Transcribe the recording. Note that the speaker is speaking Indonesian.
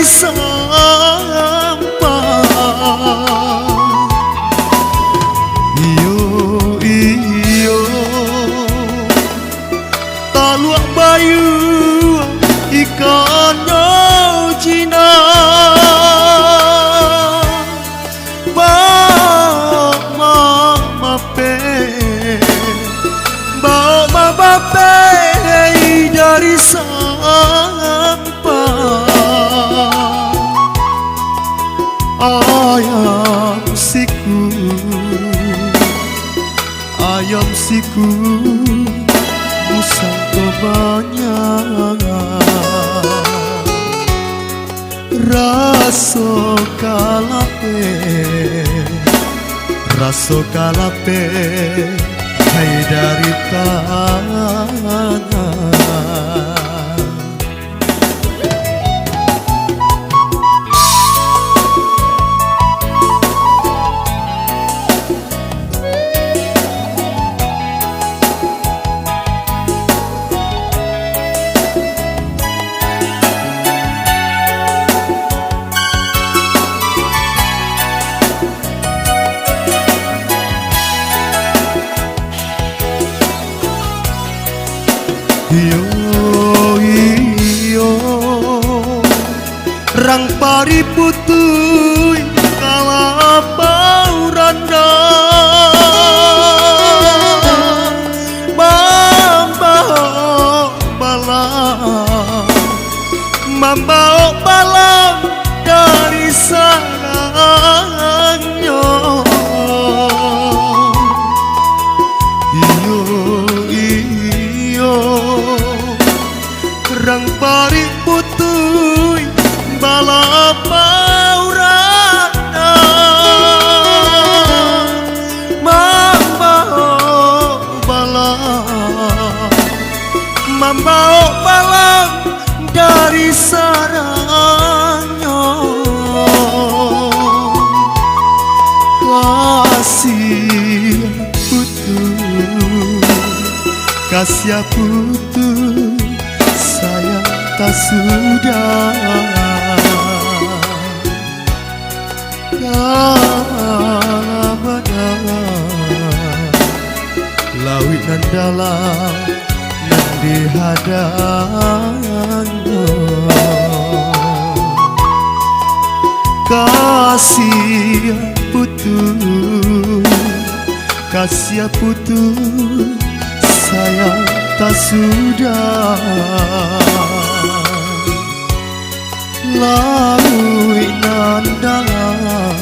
sampah. Iyo iyo taluak bayu ikan Cina dari sampah. Ayam siku musang banyak raso kalape hai dari tanah. Iyo iyo rang pari putui kalapau randa mambao balam dari sarangnya. Iyo iyo rang pari putui balapau rana mambao balam dari sarangnya. Kasih putu sayang tak sudah lawit nan dalam nan dihadangnya. Kasih putu sayang tak sudah lawit nan dalam